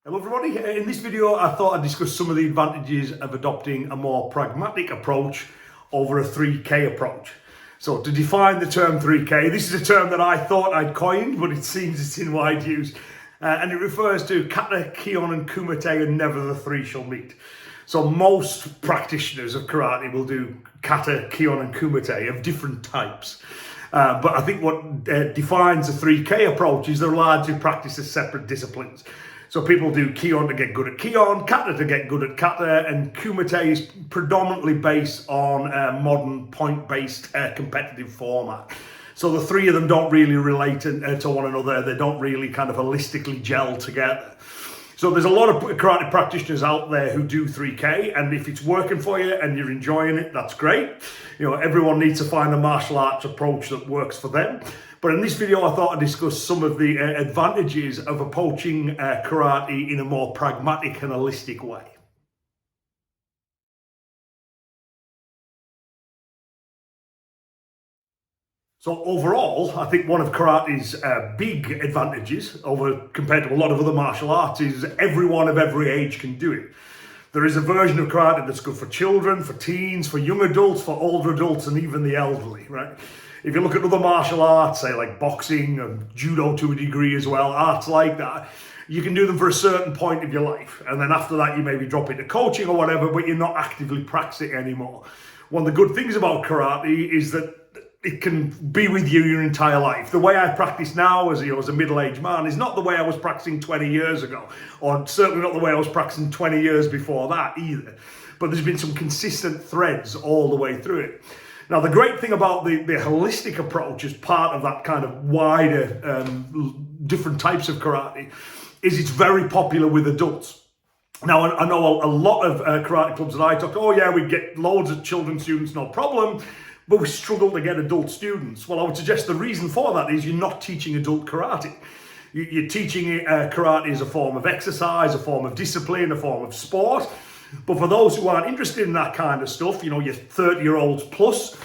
Hello everybody, in this video I thought I'd discuss some of the advantages of adopting a more pragmatic approach over a 3K approach. So to define the term 3K, this is a term that I thought I'd coined, but it seems it's in wide use. And it refers to kata, kion and kumite, and never the three shall meet. So most practitioners of karate will do kata, kion and kumite of different types. But I think what defines a 3K approach is they're largely practiced as separate disciplines. So people do kion to get good at kion, kata to get good at kata, and kumite is predominantly based on a modern point-based competitive format. So the three of them don't really relate to one another. They don't really kind of holistically gel together. So there's a lot of karate practitioners out there who do 3K, and if it's working for you and you're enjoying it, that's great. You know, everyone needs to find a martial arts approach that works for them. But in this video, I thought I'd discuss some of the advantages of approaching karate in a more pragmatic and holistic way. So overall, I think one of karate's big advantages compared to a lot of other martial arts is everyone of every age can do it. There is a version of karate that's good for children, for teens, for young adults, for older adults, and even the elderly, right? If you look at other martial arts, say like boxing and judo to a degree as well, arts like that, you can do them for a certain point of your life. And then after that, you maybe drop into coaching or whatever, but you're not actively practicing anymore. One of the good things about karate is that it can be with you your entire life. The way I practice now as a middle-aged man is not the way I was practicing 20 years ago, or certainly not the way I was practicing 20 years before that either. But there's been some consistent threads all the way through it. Now, the great thing about the holistic approach as part of that kind of wider, different types of karate is it's very popular with adults. Now, I know a lot of karate clubs that I talk to, oh yeah, we get loads of children students, no problem, but we struggle to get adult students. Well, I would suggest the reason for that is you're not teaching adult karate. You're teaching karate as a form of exercise, a form of discipline, a form of sport. But for those who aren't interested in that kind of stuff, you know, you're 30-year-olds plus,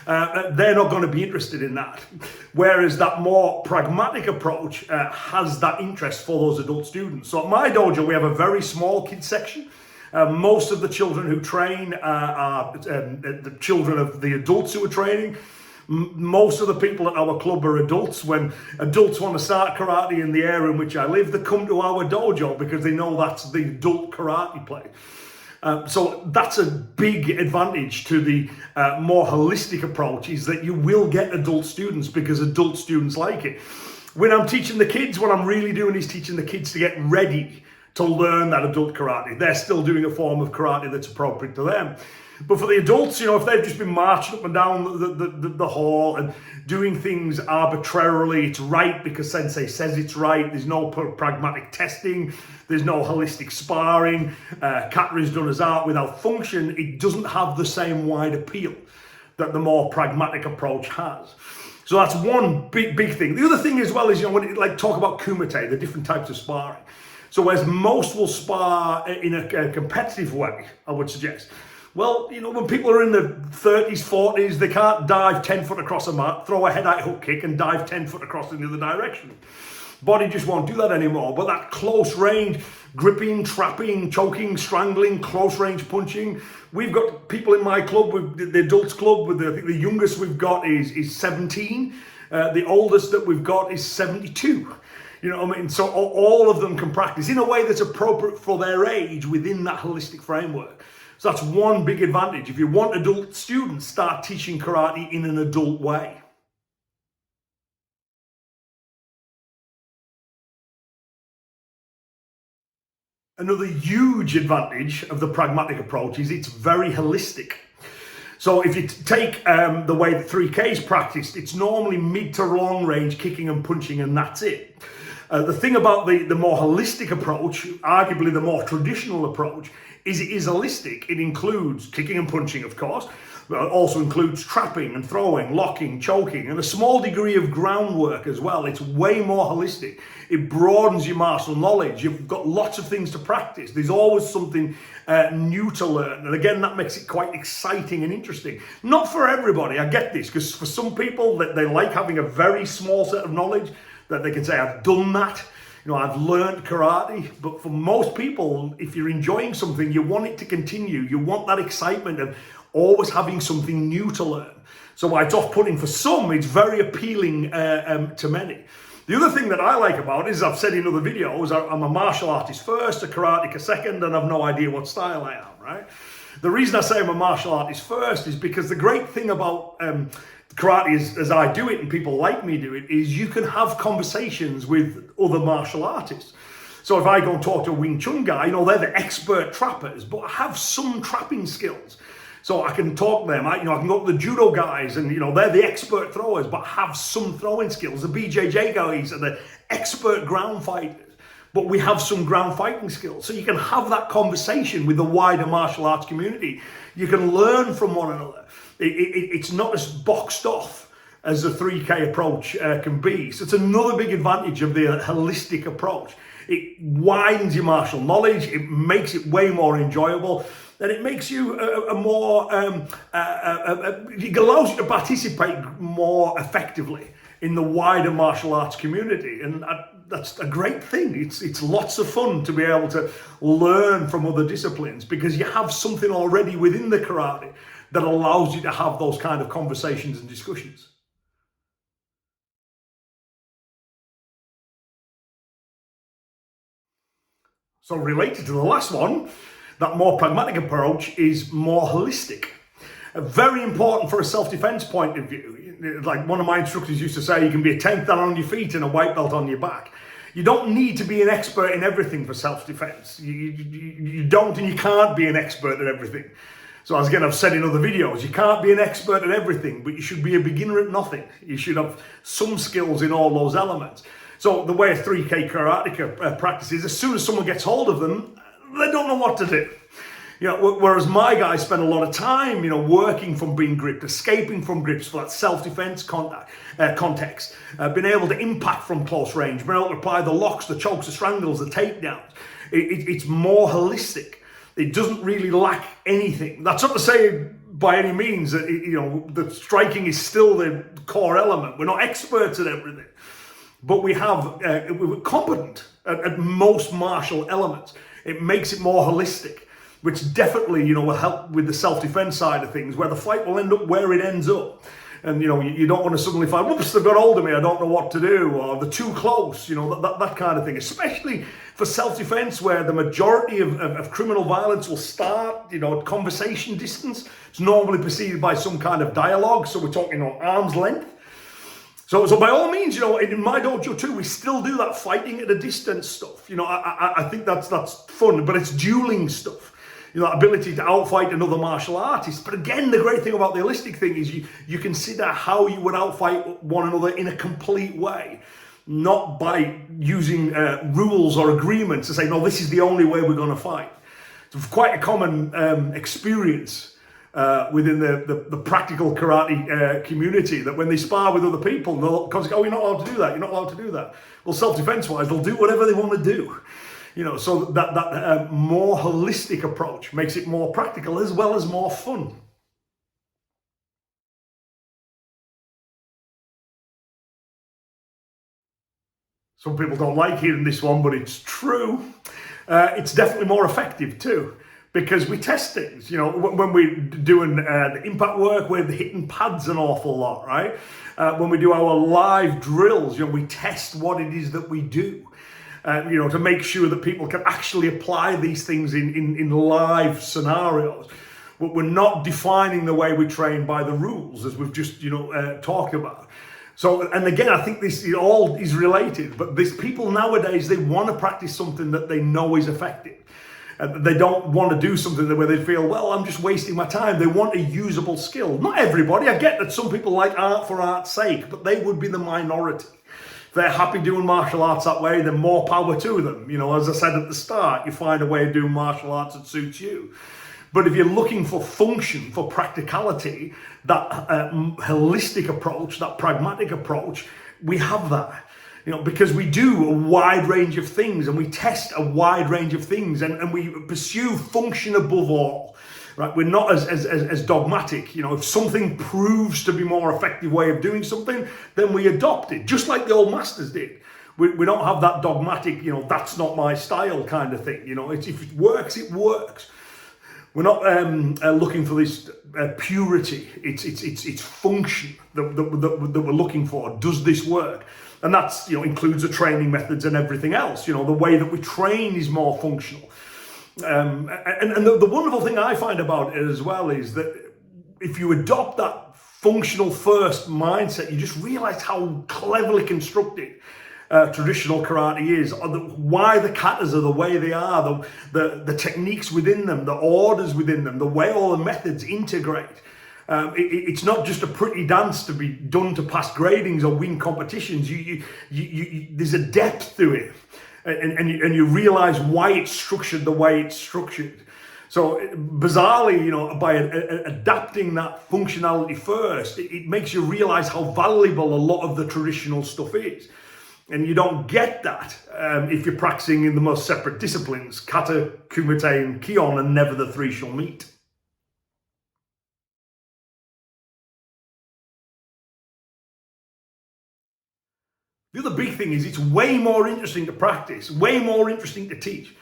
they're not going to be interested in that. Whereas that more pragmatic approach has that interest for those adult students. So at my dojo, we have a very small kids section. Most of the children who train are the children of the adults who are training. Most of the people at our club are adults. When adults want to start karate in the area in which I live, they come to our dojo because they know that's the adult karate place. So that's a big advantage to the more holistic approach, is that you will get adult students because adult students like it. When I'm teaching the kids, what I'm really doing is teaching the kids to get ready to learn that adult karate. They're still doing a form of karate that's appropriate to them. But for the adults, you know, if they've just been marching up and down the hall and doing things arbitrarily, it's right because sensei says it's right, there's no pragmatic testing, there's no holistic sparring, kata is done as art without function, it doesn't have the same wide appeal that the more pragmatic approach has. So that's one big thing. The other thing as well is, you know, when you talk about kumite, the different types of sparring. So whereas most will spar in a competitive way, I would suggest. Well, you know, when people are in the 30s, 40s, they can't dive 10 foot across a mat, throw a head-out hook kick and dive 10 foot across in the other direction. Body just won't do that anymore. But that close range, gripping, trapping, choking, strangling, close range punching. We've got people in my club, with the adults club, I think the youngest we've got is 17. The oldest that we've got is 72. You know what I mean? So all of them can practice in a way that's appropriate for their age within that holistic framework. So that's one big advantage. If you want adult students, start teaching karate in an adult way. Another huge advantage of the pragmatic approach is it's very holistic. So if you take the way that 3K is practiced, it's normally mid to long range kicking and punching, and that's it. The thing about the more holistic approach, arguably the more traditional approach, is it is holistic. It includes kicking and punching, of course, but it also includes trapping and throwing, locking, choking, and a small degree of groundwork as well. It's way more holistic. It broadens your martial knowledge. You've got lots of things to practice. There's always something new to learn. And again, that makes it quite exciting and interesting. Not for everybody, I get this, because for some people, that they like having a very small set of knowledge, that they can say, I've done that. I've learned karate, but for most people, if you're enjoying something, you want it to continue. You want that excitement of always having something new to learn. So while it's off-putting for some, it's very appealing to many. The other thing that I like about it is, I've said in other videos, I'm a martial artist first, a karateka second, and I've no idea what style I am, right? The reason I say I'm a martial artist first is because the great thing about karate as I do it, and people like me do it, is you can have conversations with other martial artists. So if I go and talk to a Wing Chun guy, they're the expert trappers, but I have some trapping skills. So I can talk to them. I can go to the judo guys, and they're the expert throwers, but have some throwing skills. The BJJ guys are the expert ground fighters, but we have some ground fighting skills. So you can have that conversation with the wider martial arts community. You can learn from one another. It's not as boxed off as the 3K approach can be. So it's another big advantage of the holistic approach. It widens your martial knowledge. It makes it way more enjoyable. And it makes you it allows you to participate more effectively in the wider martial arts community. And that's a great thing. It's lots of fun to be able to learn from other disciplines, because you have something already within the karate that allows you to have those kind of conversations and discussions. So related to the last one, that more pragmatic approach is more holistic. Very important for a self-defense point of view. Like one of my instructors used to say, you can be a 10th dan on your feet and a white belt on your back. You don't need to be an expert in everything for self-defense. You don't, and you can't be an expert at everything. So as again, I've said in other videos, you can't be an expert at everything, but you should be a beginner at nothing. You should have some skills in all those elements. So the way a 3K karateka practices, as soon as someone gets hold of them, they don't know what to do. Whereas my guys spend a lot of time, working from being gripped, escaping from grips for that self-defense context, being able to impact from close range, being able to apply the locks, the chokes, the strangles, the takedowns. It's more holistic. It doesn't really lack anything. That's not to say by any means that the striking is still the core element. We're not experts at everything, but we're competent at most martial elements. It makes it more holistic, which definitely, will help with the self-defense side of things, where the fight will end up where it ends up. And, you don't want to suddenly find, whoops, they've got hold of me, I don't know what to do, or they're too close, that kind of thing. Especially for self-defense, where the majority of criminal violence will start, at conversation distance. It's normally preceded by some kind of dialogue, so we're talking, arm's length. So by all means, in my dojo too, we still do that fighting at a distance stuff. I think that's fun, but it's dueling stuff. That ability to outfight another martial artist. But again, the great thing about the holistic thing is you consider how you would outfight one another in a complete way, not by using rules or agreements to say, no, this is the only way we're going to fight. It's quite a common experience within the practical karate community, that when they spar with other people, they'll constantly go, oh, you're not allowed to do that, you're not allowed to do that. Well, self-defense wise, they'll do whatever they want to do. So that more holistic approach makes it more practical as well as more fun. Some people don't like hearing this one, but it's true. It's definitely more effective too, because we test things. When we're doing the impact work, we're hitting pads an awful lot, right? When we do our live drills, we test what it is that we do. To make sure that people can actually apply these things in live scenarios. But we're not defining the way we train by the rules, as we've just, talked about. So, and again, I think this all is related, but people nowadays, they want to practice something that they know is effective. They don't want to do something where they feel, well, I'm just wasting my time. They want a usable skill. Not everybody. I get that some people like art for art's sake, but they would be the minority. They're happy doing martial arts that way, then more power to them. As I said at the start, you find a way of doing martial arts that suits you. But if you're looking for function, for practicality, that holistic approach, that pragmatic approach, we have that. Because we do a wide range of things, and we test a wide range of things, and we pursue function above all. Right, we're not as dogmatic. If something proves to be a more effective way of doing something, then we adopt it, just like the old masters did. We don't have that dogmatic, that's not my style kind of thing. If it works, it works. We're not looking for this purity. It's function that we're looking for. Does this work? And that's includes the training methods and everything else. The way that we train is more functional. And the wonderful thing I find about it as well is that if you adopt that functional first mindset, you just realize how cleverly constructed traditional karate is, why the katas are the way they are, the techniques within them, the orders within them, the way all the methods integrate. It's not just a pretty dance to be done to pass gradings or win competitions. There's a depth to it, and you realize why it's structured the way it's structured. So bizarrely, by adapting that functionality first, it makes you realize how valuable a lot of the traditional stuff is. And you don't get that if you're practicing in the most separate disciplines, kata, kumite, and kion, and never the three shall meet. The other big thing is it's way more interesting to practice, way more interesting to teach.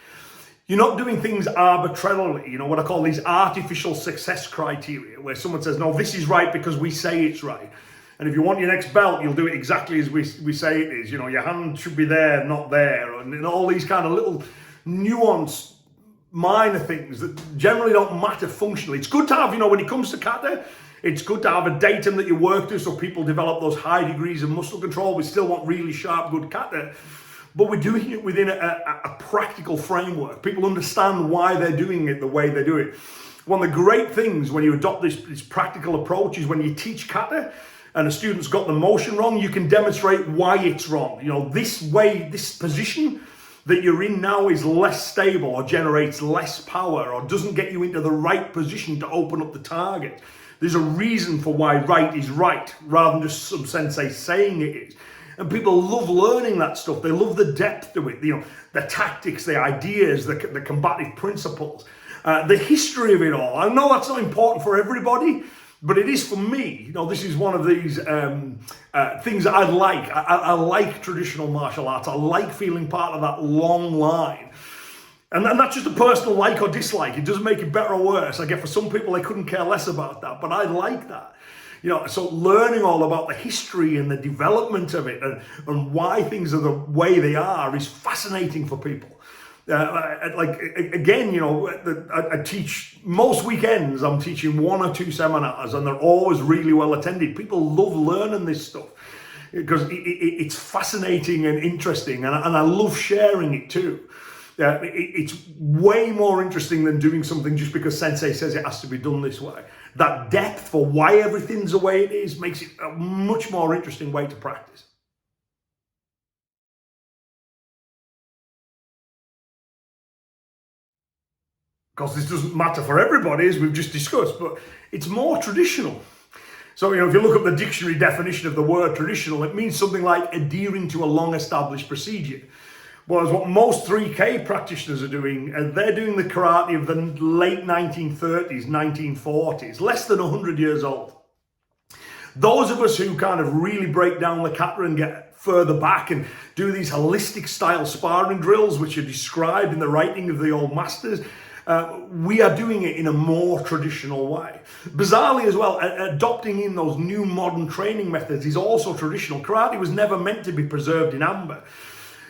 You're not doing things arbitrarily, what I call these artificial success criteria, where someone says, no, this is right because we say it's right. And if you want your next belt, you'll do it exactly as we say it is. Your hand should be there, not there. And all these kind of little nuanced minor things that generally don't matter functionally. It's good to have, when it comes to kata, it's good to have a datum that you work to so people develop those high degrees of muscle control. We still want really sharp, good kata. But we're doing it within a practical framework. People understand why they're doing it the way they do it. One of the great things when you adopt this practical approach is when you teach kata, and a student's got the motion wrong, you can demonstrate why it's wrong. This way, this position that you're in now is less stable or generates less power or doesn't get you into the right position to open up the target. There's a reason for why right is right, rather than just some sensei saying it is. And people love learning that stuff. They love the depth of it, the tactics, the ideas, the combative principles, the history of it all. I know that's not important for everybody, but it is for me. This is one of these things that I like. I like traditional martial arts. I like feeling part of that long line. And that's just a personal like or dislike. It doesn't make it better or worse. I get for some people, they couldn't care less about that, but I like that. So learning all about the history and the development of it and why things are the way they are is fascinating for people. I teach most weekends. I'm teaching 1 or 2 seminars, and they're always really well attended. People love learning this stuff because it's fascinating and interesting, and I love sharing it too. It's way more interesting than doing something just because sensei says it has to be done this way. That depth for why everything's the way it is makes it a much more interesting way to practice. Because this doesn't matter for everybody, as we've just discussed, but it's more traditional. So, if you look up the dictionary definition of the word traditional, it means something like adhering to a long-established procedure. Whereas what most 3K practitioners are doing, they're doing the karate of the late 1930s, 1940s, less than 100 years old. Those of us who kind of really break down the kata and get further back and do these holistic style sparring drills, which are described in the writing of the old masters, we are doing it in a more traditional way. Bizarrely as well, adopting in those new modern training methods is also traditional. Karate was never meant to be preserved in amber.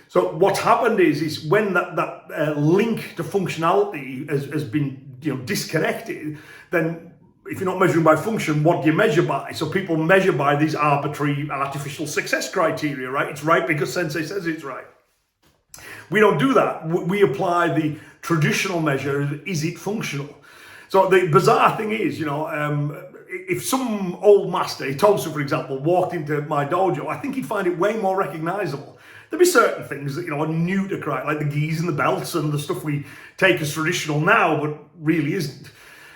So what's happened is when that link to functionality has been disconnected, then if you're not measuring by function, what do you measure by? So people measure by these arbitrary artificial success criteria, right? It's right because sensei says it's right. We don't do that. We apply the traditional measure, is it functional? So the bizarre thing is, if some old master, Itosu for example, walked into my dojo, I think he'd find it way more recognizable. There'd be certain things that, are new to karate, like the gis and the belts and the stuff we take as traditional now, but really isn't.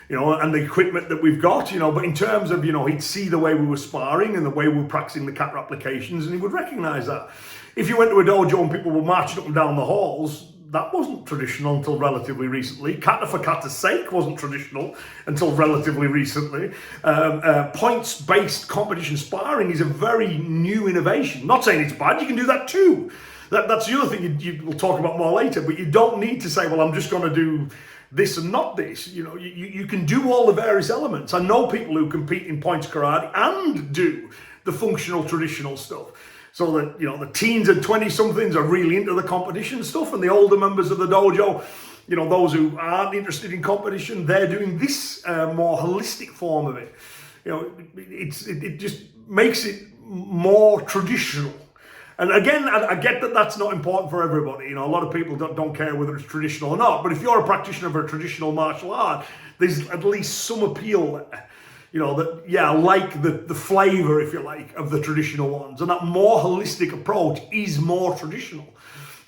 And the equipment that we've got, but in terms of, he'd see the way we were sparring and the way we were practicing the kata applications, and he would recognize that. If you went to a dojo and people were marching up and down the halls, that wasn't traditional until relatively recently. Kata for kata's sake wasn't traditional until relatively recently. Points-based competition sparring is a very new innovation. Not saying it's bad, you can do that too. That's the other thing we'll talk about more later, but you don't need to say, well, I'm just going to do this and not this. You can do all the various elements. I know people who compete in points karate and do the functional traditional stuff. So that, the teens and 20-somethings are really into the competition stuff, and the older members of the dojo, those who aren't interested in competition, they're doing this more holistic form of it. It just makes it more traditional. And again, I get that that's not important for everybody. A lot of people don't care whether it's traditional or not. But if you're a practitioner of a traditional martial art, there's at least some appeal there. I like the flavor, if you like, of the traditional ones. And that more holistic approach is more traditional.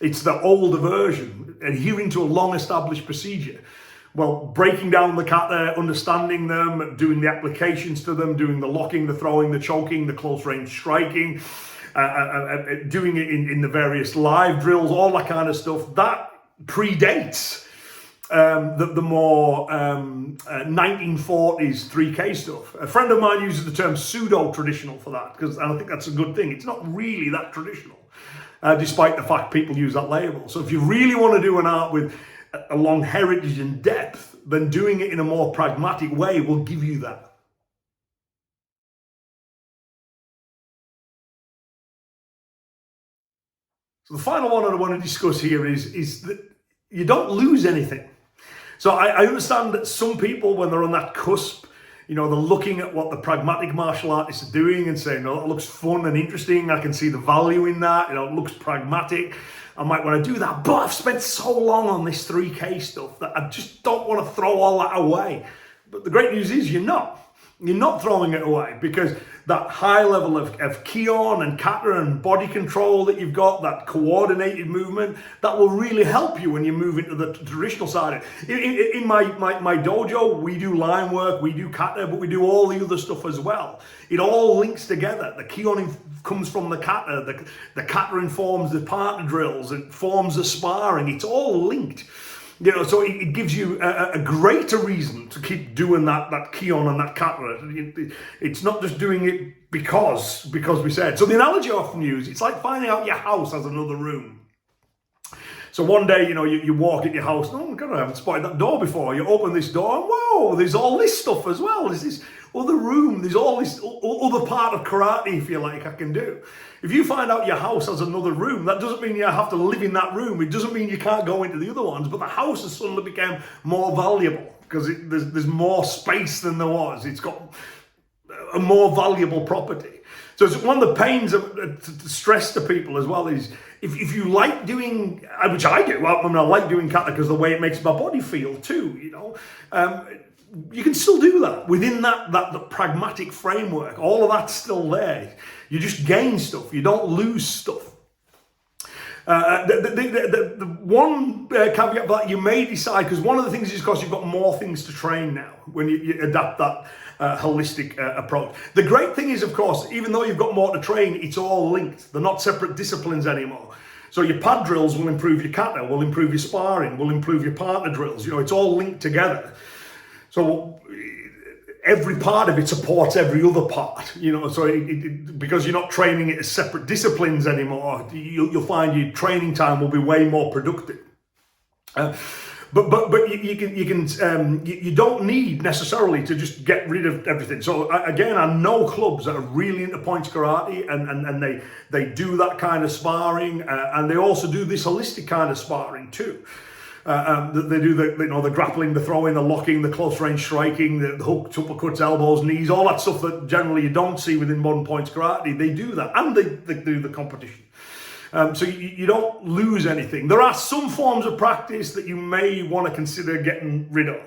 It's the older version, adhering to a long-established procedure. Well, breaking down the kata, understanding them, doing the applications to them, doing the locking, the throwing, the choking, the close-range striking, doing it in the various live drills, all that kind of stuff, that predates the more 1940s 3K stuff. A friend of mine uses the term pseudo-traditional for that, and I think that's a good thing. It's not really that traditional, despite the fact people use that label. So if you really want to do an art with a long heritage and depth, then doing it in a more pragmatic way will give you that. So the final one I want to discuss here is that you don't lose anything. So I understand that some people, when they're on that cusp, they're looking at what the pragmatic martial artists are doing and saying, "Oh, it looks fun and interesting. I can see the value in that. It looks pragmatic. I might want to do that, but I've spent so long on this 3K stuff that I just don't want to throw all that away." But the great news is you're not. You're not throwing it away, because that high level of kion and kata and body control that you've got, that coordinated movement, that will really help you when you move into the traditional side. In my dojo, we do line work, we do kata, but we do all the other stuff as well. It all links together. The kion comes from the kata, the kata informs the partner drills, it forms the sparring, it's all linked. So it gives you a greater reason to keep doing that kion and that kata. It's not just doing it because we said. So the analogy I often use, it's like finding out your house has another room. So one day, you walk in your house, oh my God, I haven't spotted that door before. You open this door, and whoa, there's all this stuff as well. There's this other room, there's all this other part of karate, if you like, I can do. If you find out your house has another room, that doesn't mean you have to live in that room. It doesn't mean you can't go into the other ones, but the house has suddenly become more valuable because there's more space than there was. It's got a more valuable property. So it's one of the pains to stress to people as well is if you like doing, which I do, I like doing kata because the way it makes my body feel too, you can still do that within that pragmatic framework. All of that's still there. You just gain stuff. You don't lose stuff. The one caveat that you may decide, because one of the things is because you've got more things to train now when you adapt that holistic approach. The great thing is, of course, even though you've got more to train, it's all linked. They're not separate disciplines anymore. So your pad drills will improve your kata, will improve your sparring, will improve your partner drills. It's all linked together. So every part of it supports every other part, so because you're not training it as separate disciplines anymore, you'll find your training time will be way more productive. But you don't need necessarily to just get rid of everything. So again, I know clubs that are really into points karate and they do that kind of sparring, and they also do this holistic kind of sparring too. They do the grappling, the throwing, the locking, the close range striking, the hooks, uppercuts, elbows, knees, all that stuff that generally you don't see within modern points karate. They do that, and they do the competition. So you don't lose anything. There are some forms of practice that you may want to consider getting rid of.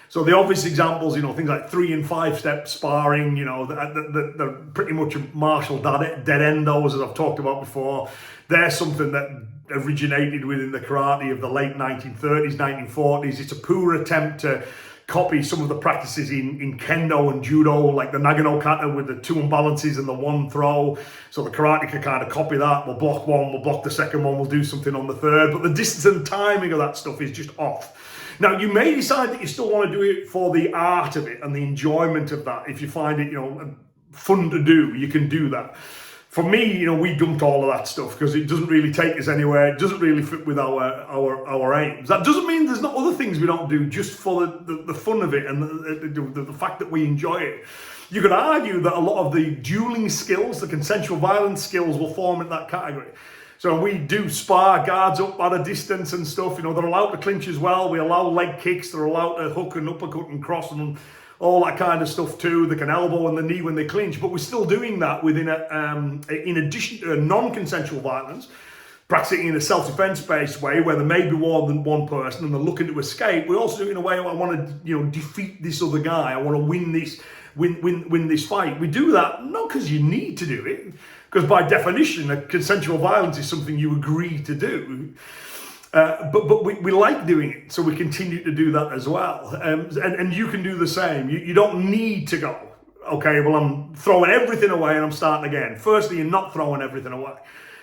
So the obvious examples, things like 3 and 5 step sparring, they're pretty much martial dead end, those as I've talked about before. They're something that originated within the karate of the late 1930s, 1940s. It's a poor attempt to copy some of the practices in kendo and judo, like the Nagano kata with the 2 imbalances and the 1 throw. So the Karateka kind of copy that. We'll block 1, we'll block the second one, we'll do something on the third. But the distance and timing of that stuff is just off. Now, you may decide that you still want to do it for the art of it and the enjoyment of that. If you find it, fun to do, you can do that. For me, we dumped all of that stuff because it doesn't really take us anywhere. It doesn't really fit with our aims. That doesn't mean there's not other things we don't do just for the fun of it and the fact that we enjoy it. You could argue that a lot of the dueling skills, the consensual violence skills, will form in that category. So we do spar guards up at a distance and stuff. They're allowed to clinch as well. We allow leg kicks. They're allowed to hook and uppercut and cross and all that kind of stuff too. They can elbow and the knee when they clinch, but we're still doing that within in addition to a non-consensual violence, practicing in a self-defense based way where there may be more than one person and they're looking to escape. We also do it in a way where I want to, defeat this other guy. I want to win this fight. We do that not because you need to do it, because by definition, a consensual violence is something you agree to do. But we like doing it, so we continue to do that as well. And you can do the same. You don't need to go, okay, well, I'm throwing everything away and I'm starting again. Firstly, you're not throwing everything away,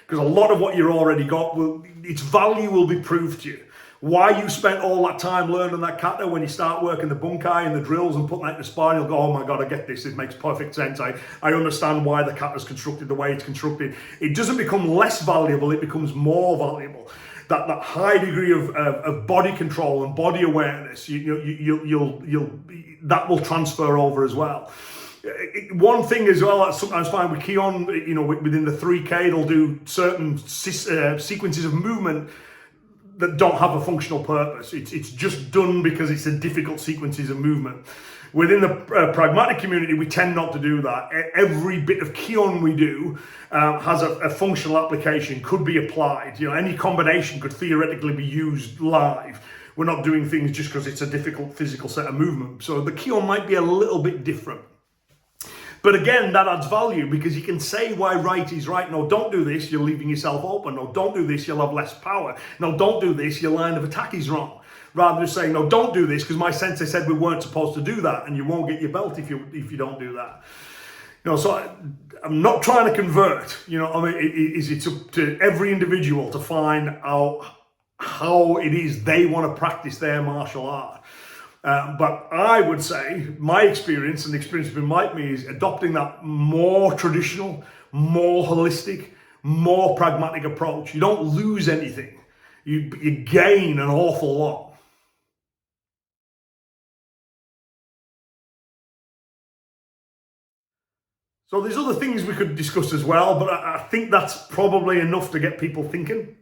because a lot of what you've already got, its value will be proved to you. Why you spent all that time learning that kata, when you start working the bunkai and the drills and putting that in the spine, you'll go, oh my God, I get this. It makes perfect sense. I understand why the kata is constructed the way it's constructed. It doesn't become less valuable, it becomes more valuable. That high degree of body control and body awareness, that will transfer over as well. One thing as well, I sometimes find with Keon, within the 3K, they'll do certain sequences of movement that don't have a functional purpose. It's just done because it's a difficult sequences of movement. Within the pragmatic community, we tend not to do that. Every bit of Keon we do has a functional application, could be applied. Any combination could theoretically be used live. We're not doing things just because it's a difficult physical set of movement. So the Keon might be a little bit different. But again, that adds value because you can say why right is right. No, don't do this, you're leaving yourself open. No, don't do this, you'll have less power. No, don't do this, your line of attack is wrong. Rather than saying, no, don't do this because my sensei said we weren't supposed to do that, and you won't get your belt if you don't do that. So I'm not trying to convert. It's up to every individual to find out how it is they want to practice their martial art. But I would say my experience and the experience of people like me is adopting that more traditional, more holistic, more pragmatic approach. You don't lose anything. You gain an awful lot. So there's other things we could discuss as well, but I think that's probably enough to get people thinking.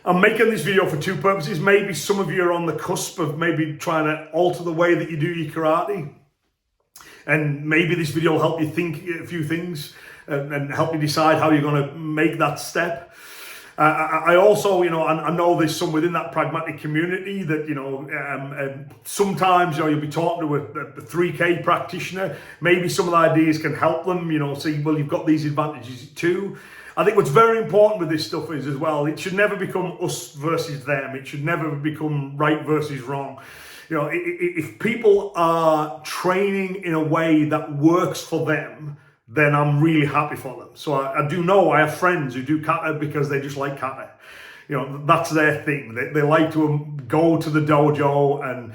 I'm making this video for two purposes. Maybe some of you are on the cusp of maybe trying to alter the way that you do your karate. And maybe this video will help you think a few things and help you decide how you're going to make that step. I also, I know there's some within that pragmatic community that, sometimes, you'll be talking to a 3K practitioner. Maybe some of the ideas can help them, see, well, you've got these advantages too. I think what's very important with this stuff is as well, it should never become us versus them. It should never become right versus wrong. If people are training in a way that works for them, then I'm really happy for them. So I do know I have friends who do kata because they just like kata. That's their thing. They like to go to the dojo and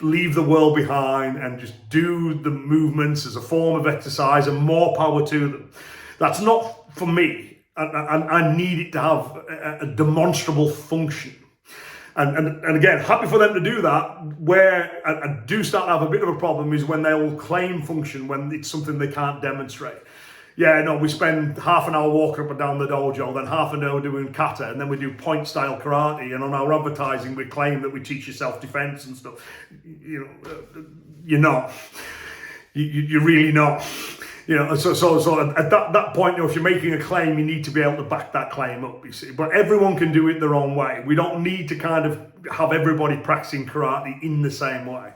leave the world behind and just do the movements as a form of exercise, and more power to them. That's not for me. I need it to have a demonstrable function. And again, happy for them to do that. Where I do start to have a bit of a problem is when they will claim function when it's something they can't demonstrate. Yeah, no, we spend half an hour walking up and down the dojo, then half an hour doing kata, and then we do point style karate, and on our advertising we claim that we teach you self-defense and stuff. You're not. You're really not. So at that point, if you're making a claim, you need to be able to back that claim up, you see. But everyone can do it their own way. We don't need to kind of have everybody practicing karate in the same way.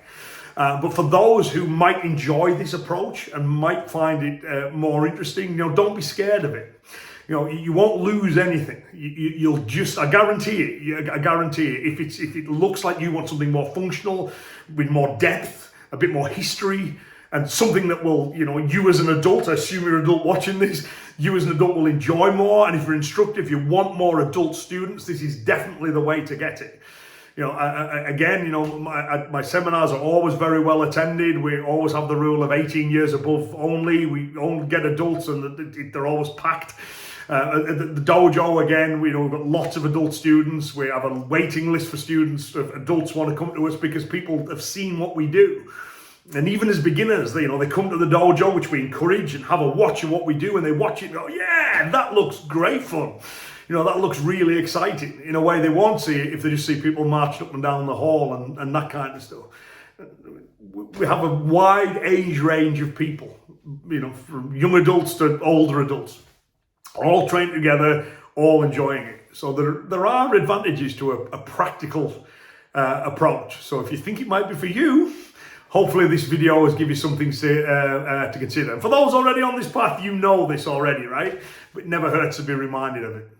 But for those who might enjoy this approach and might find it more interesting, don't be scared of it. You won't lose anything. You'll just, I guarantee it. If it looks like you want something more functional, with more depth, a bit more history, and something that will, you as an adult, I assume you're an adult watching this, you as an adult will enjoy more. And if you're instructive, if you want more adult students, this is definitely the way to get it. Again, my seminars are always very well attended. We always have the rule of 18 years above only. We only get adults, and they're always packed. The dojo, again, we've got lots of adult students. We have a waiting list for students. Adults want to come to us because people have seen what we do. And even as beginners, they come to the dojo, which we encourage, and have a watch of what we do, and they watch it and go, yeah, that looks great fun. That looks really exciting. In a way they won't see it if they just see people marching up and down the hall and that kind of stuff. We have a wide age range of people, from young adults to older adults, all trained together, all enjoying it. So there are advantages to a practical approach. So if you think it might be for you, hopefully this video has given you something to consider. And for those already on this path, you know this already, right? But it never hurts to be reminded of it.